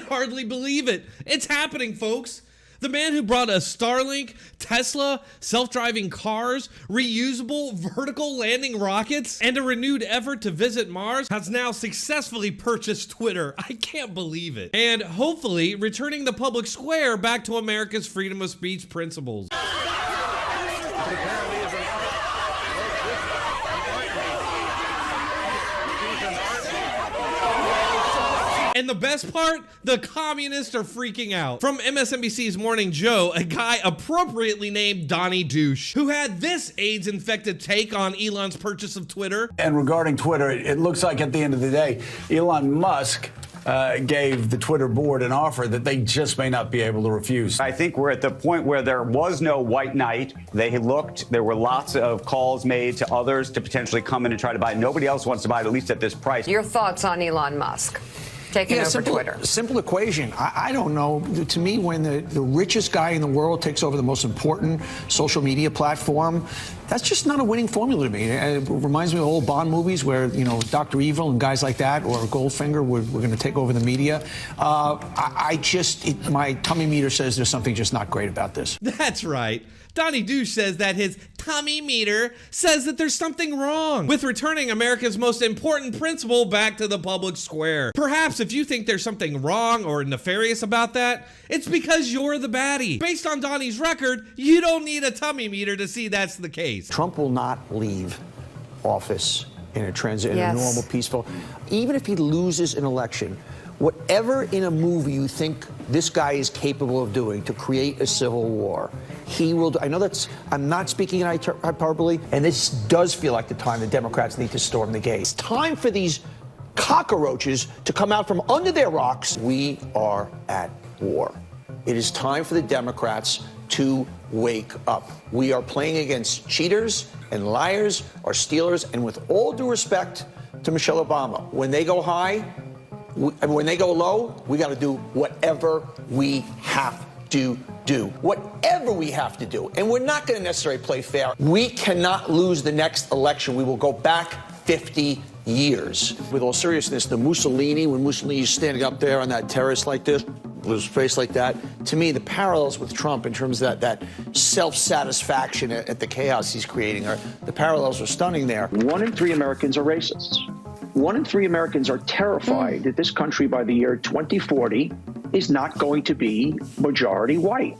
Hardly believe it. It's happening, folks. The man who brought us Starlink, Tesla, self-driving cars, reusable vertical landing rockets, and a renewed effort to visit Mars has now successfully purchased Twitter. I can't believe it. And hopefully returning the public square back to America's freedom of speech principles. And the best part, the communists are freaking out. From MSNBC's Morning Joe, a guy appropriately named Donnie Douche, who had this AIDS-infected take on Elon's purchase of Twitter. And regarding Twitter, it looks like at the end of the day, Elon Musk gave the Twitter board an offer that they just may not be able to refuse. I think we're at the point where there was no white knight. They looked, there were lots of calls made to others to potentially come in and try to buy it. Nobody else wants to buy it, at least at this price. Your thoughts on Elon Musk taking over Twitter? Simple equation. I don't know. To me, when the richest guy in the world takes over the most important social media platform, that's just not a winning formula to me. It reminds me of old Bond movies where, you know, Dr. Evil and guys like that, or Goldfinger, were going to take over the media. My tummy meter says there's something just not great about this. That's right. Donnie Douche says that his tummy meter says that there's something wrong with returning America's most important principle back to the public square. Perhaps if you think there's something wrong or nefarious about that, it's because you're the baddie. Based on Donnie's record, you don't need a tummy meter to see that's the case. Trump will not leave office in a normal, peaceful. Even if he loses an election, whatever in a movie you think this guy is capable of doing to create a civil war, he will do. I know I'm not speaking in hyperbole, and this does feel like the time the Democrats need to storm the gate. It's time for these cockroaches to come out from under their rocks. We are at war. It is time for the Democrats to wake up. We are playing against cheaters and liars or stealers, and with all due respect to Michelle Obama, when they go high, when they go low, we got to do whatever we have to do. Whatever we have to do. And we're not going to necessarily play fair. We cannot lose the next election. We will go back 50 years. With all seriousness, the Mussolini, when Mussolini's standing up there on that terrace like this, with his face like that, to me, the parallels with Trump in terms of that self-satisfaction at the chaos he's creating, the parallels are stunning there. 1 in 3 Americans are racists. 1 in 3 Americans are terrified that this country by the year 2040 is not going to be majority white.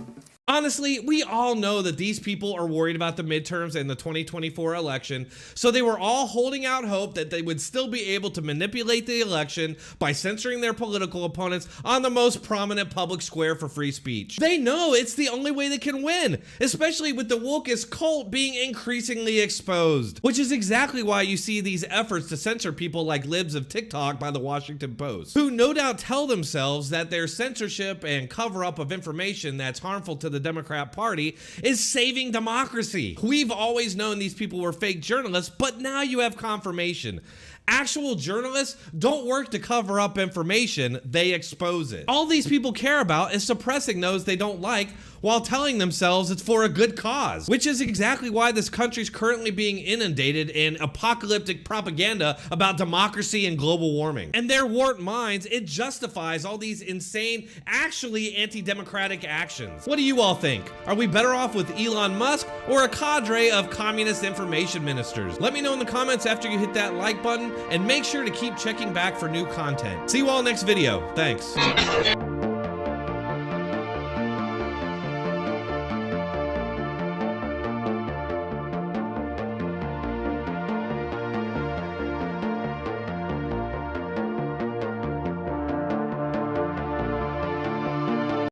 Honestly, we all know that these people are worried about the midterms and the 2024 election, so they were all holding out hope that they would still be able to manipulate the election by censoring their political opponents on the most prominent public square for free speech. They know it's the only way they can win, especially with the wokeist cult being increasingly exposed, which is exactly why you see these efforts to censor people like libs of TikTok by the Washington Post, who no doubt tell themselves that their censorship and cover-up of information that's harmful to the Democrat Party is saving democracy. We've always known these people were fake journalists, but now you have confirmation. Actual journalists don't work to cover up information, they expose it. All these people care about is suppressing those they don't like while telling themselves it's for a good cause, which is exactly why this country's currently being inundated in apocalyptic propaganda about democracy and global warming. And their warped minds, it justifies all these insane, actually anti-democratic actions. What do you all think? Are we better off with Elon Musk or a cadre of communist information ministers? Let me know in the comments after you hit that like button, and make sure to keep checking back for new content. See you all next video. Thanks.